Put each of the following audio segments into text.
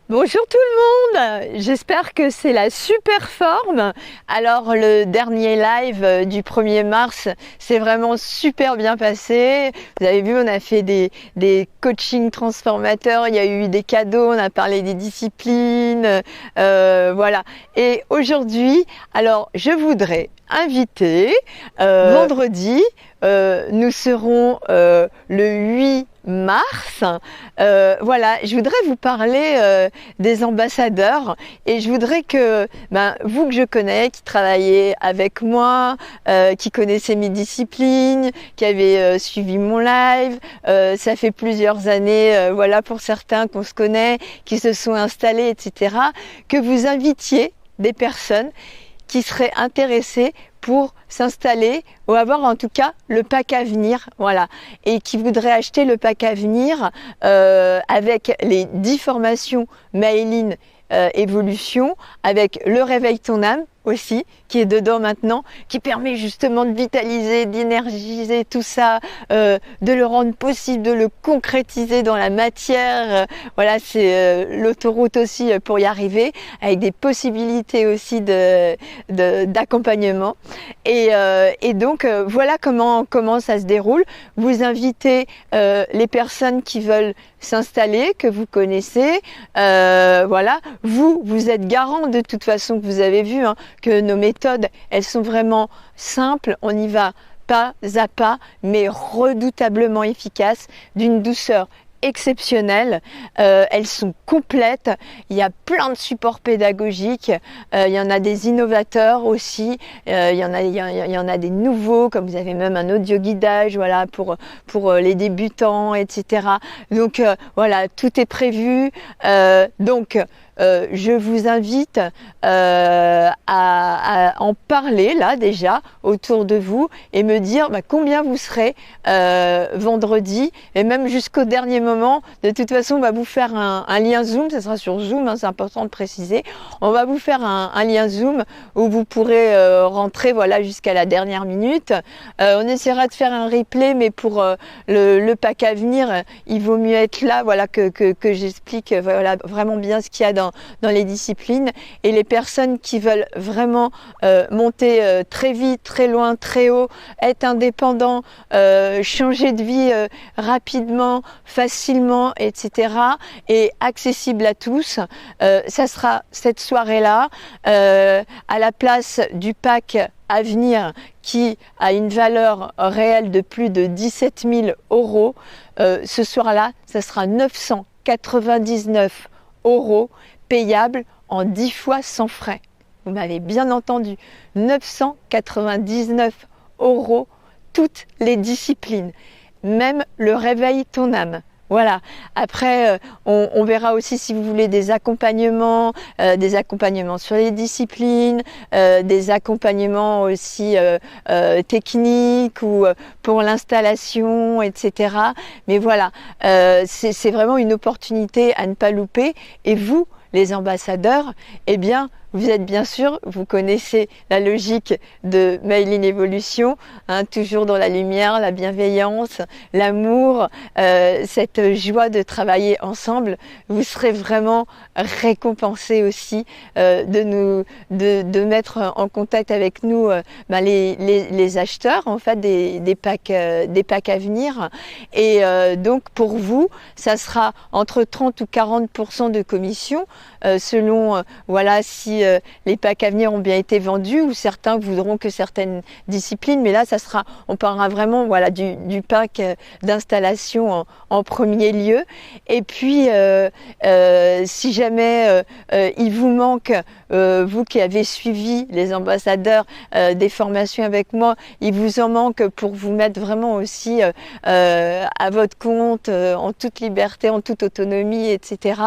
Bonjour tout le monde, j'espère que c'est la super forme. Alors le dernier live du 1er mars, c'est vraiment super bien passé. Vous avez vu, on a fait des coachings transformateurs, il y a eu des cadeaux, on a parlé des disciplines, voilà. Et aujourd'hui, alors je voudrais inviter, vendredi, nous serons le 8 mars. Voilà, je voudrais vous parler des ambassadeurs et je voudrais que vous que je connais, qui travaillez avec moi, qui connaissez mes disciplines, qui avez suivi mon live, ça fait plusieurs années, voilà, pour certains qu'on se connaît, qui se sont installés, etc., que vous invitiez des personnes qui seraient intéressées pour s'installer ou avoir en tout cas le pack à venir, voilà, et qui voudraient acheter le pack à venir avec les 10 formations Mayline Évolution, avec le réveil ton âme aussi, qui est dedans maintenant, qui permet justement de vitaliser, d'énergiser tout ça, de le rendre possible, de le concrétiser dans la matière. Voilà, c'est l'autoroute aussi pour y arriver, avec des possibilités aussi d'accompagnement. Et donc, voilà comment ça se déroule. Vous invitez les personnes qui veulent s'installer, que vous connaissez. Voilà, vous êtes garant de toute façon, que vous avez vu, hein, que nos méthodes, elles sont vraiment simples. On y va pas à pas, mais redoutablement efficaces, d'une douceur exceptionnelles, elles sont complètes, il y a plein de supports pédagogiques, il y en a des innovateurs aussi, il y en a des nouveaux, comme vous avez même un audio guidage, voilà, pour les débutants, etc. Donc voilà, tout est prévu. Donc je vous invite à en parler là déjà autour de vous et me dire combien vous serez vendredi, et même jusqu'au dernier moment. De toute façon, on va vous faire un lien Zoom, ça sera sur Zoom, hein, c'est important de préciser. On va vous faire un lien Zoom où vous pourrez rentrer, voilà, jusqu'à la dernière minute. On essaiera de faire un replay, mais pour le pack à venir, il vaut mieux être là, voilà, que j'explique, voilà, vraiment bien ce qu'il y a dans les disciplines. Et les personnes qui veulent vraiment monter très vite, très loin, très haut, être indépendants, changer de vie rapidement, facilement, etc., et accessible à tous, ça sera cette soirée-là, à la place du pack à venir qui a une valeur réelle de plus de 17 000 €. Ce soir-là, ça sera 999 € payable en 10 fois sans frais. Vous m'avez bien entendu, 999 €, toutes les disciplines, même le réveil ton âme. Voilà. Après, on verra aussi, si vous voulez, des accompagnements sur les disciplines, des accompagnements aussi techniques ou pour l'installation, etc. Mais voilà, c'est vraiment une opportunité à ne pas louper. Et vous, les ambassadeurs, eh bien, vous êtes bien sûr, vous connaissez la logique de Mayline Évolution, hein, toujours dans la lumière, la bienveillance, l'amour, cette joie de travailler ensemble. Vous serez vraiment récompensés aussi de mettre en contact avec nous les acheteurs, en fait, des packs à venir. Et donc pour vous, ça sera entre 30 ou 40% de commission, selon voilà, si les packs à venir ont bien été vendus, ou certains voudront que certaines disciplines, mais là on parlera vraiment, voilà, du pack d'installation en premier lieu. Et puis si jamais il vous manque, vous qui avez suivi les ambassadeurs des formations avec moi, il vous en manque pour vous mettre vraiment aussi à votre compte, en toute liberté, en toute autonomie, etc.,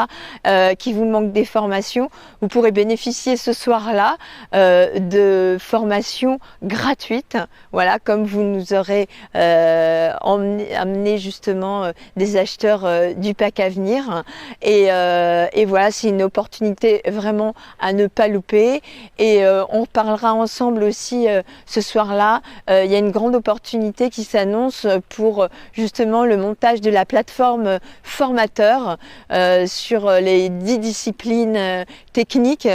qui vous manque des formations, vous pourrez bénéficier bénéficier ce soir-là de formations gratuites, voilà, comme vous nous aurez amené justement des acheteurs du pack à venir. Et voilà, c'est une opportunité vraiment à ne pas louper. Et on parlera ensemble aussi ce soir-là. Il y a une grande opportunité qui s'annonce pour justement le montage de la plateforme formateur sur les 10 disciplines techniques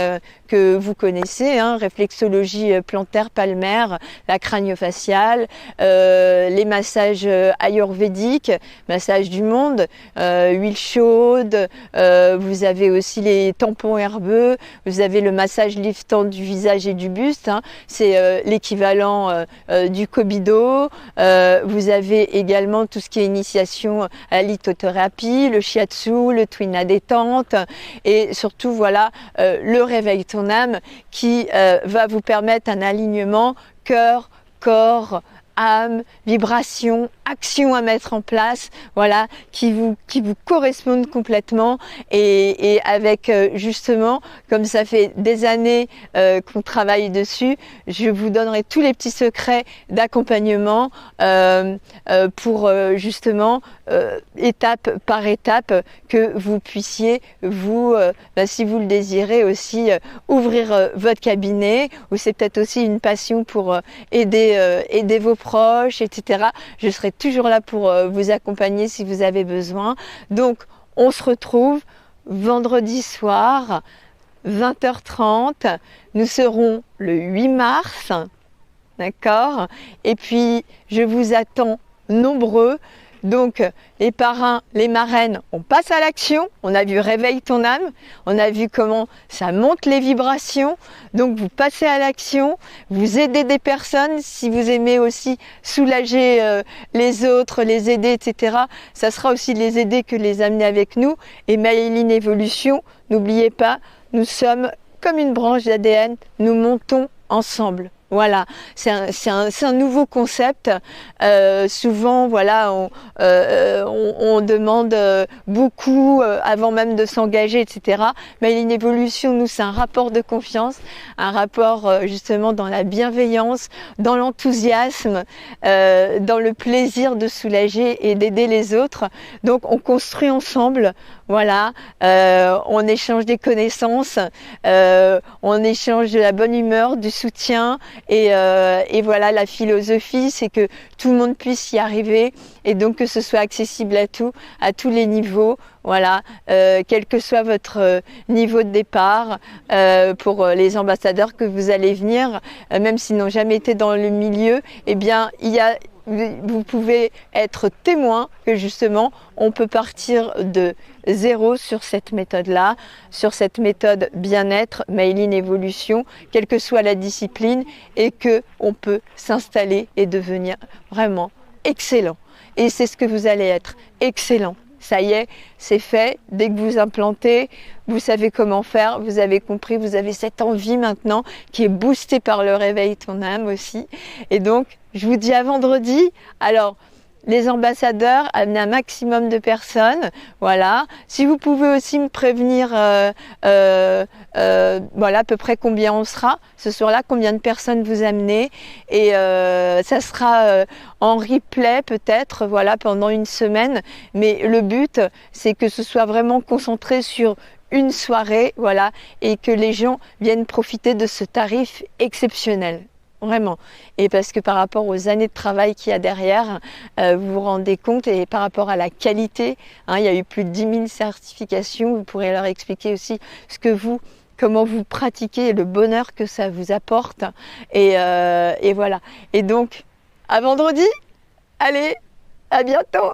que vous connaissez, hein, réflexologie plantaire palmaire, la crânio-faciale, les massages ayurvédiques, massage du monde, huile chaude, vous avez aussi les tampons herbeux, vous avez le massage liftant du visage et du buste, hein, c'est l'équivalent du Kobido, vous avez également tout ce qui est initiation à la lithothérapie, le shiatsu, le twin à détente et surtout voilà le réveil ton âme qui va vous permettre un alignement cœur, corps, âme, vibration, action à mettre en place, voilà, qui vous correspondent complètement et avec justement, comme ça fait des années qu'on travaille dessus, je vous donnerai tous les petits secrets d'accompagnement pour justement étape par étape que vous puissiez vous, si vous le désirez aussi, ouvrir votre cabinet ou c'est peut-être aussi une passion pour aider vos proches, etc. Je serai toujours là pour vous accompagner si vous avez besoin. Donc, on se retrouve vendredi soir, 20h30. Nous serons le 8 mars, d'accord? Et puis, je vous attends nombreux. Donc, les parrains, les marraines, on passe à l'action. On a vu Réveille ton âme. On a vu comment ça monte les vibrations. Donc, vous passez à l'action. Vous aidez des personnes. Si vous aimez aussi soulager les autres, les aider, etc., ça sera aussi de les aider que de les amener avec nous. Et Maëline Evolution, n'oubliez pas, nous sommes comme une branche d'ADN. Nous montons ensemble. Voilà, c'est un nouveau concept. Souvent, voilà, on demande beaucoup avant même de s'engager, etc. Mais une évolution, nous, c'est un rapport de confiance, un rapport justement dans la bienveillance, dans l'enthousiasme, dans le plaisir de soulager et d'aider les autres. Donc, on construit ensemble. Voilà, on échange des connaissances, on échange de la bonne humeur, du soutien et voilà, la philosophie, c'est que tout le monde puisse y arriver et donc que ce soit accessible à tous les niveaux. Voilà, quel que soit votre niveau de départ, pour les ambassadeurs que vous allez venir, même s'ils n'ont jamais été dans le milieu, eh bien, vous pouvez être témoin que justement on peut partir de zéro sur cette méthode-là, sur cette méthode bien-être, Maëline Evolution, quelle que soit la discipline, et que on peut s'installer et devenir vraiment excellent. Et c'est ce que vous allez être, excellent. Ça y est, c'est fait. Dès que vous implantez, vous savez comment faire, vous avez compris, vous avez cette envie maintenant qui est boostée par le réveil ton âme aussi. Et donc, je vous dis à vendredi. Alors, les ambassadeurs, amenez un maximum de personnes, voilà. Si vous pouvez aussi me prévenir, voilà à peu près combien on sera ce soir-là, combien de personnes vous amenez, et ça sera en replay peut-être, voilà, pendant une semaine. Mais le but, c'est que ce soit vraiment concentré sur une soirée, voilà, et que les gens viennent profiter de ce tarif exceptionnel. Vraiment. Et parce que par rapport aux années de travail qu'il y a derrière, vous vous rendez compte, et par rapport à la qualité, hein, il y a eu plus de 10 000 certifications, vous pourrez leur expliquer aussi comment vous pratiquez et le bonheur que ça vous apporte. Et voilà. Et donc, à vendredi, allez, à bientôt!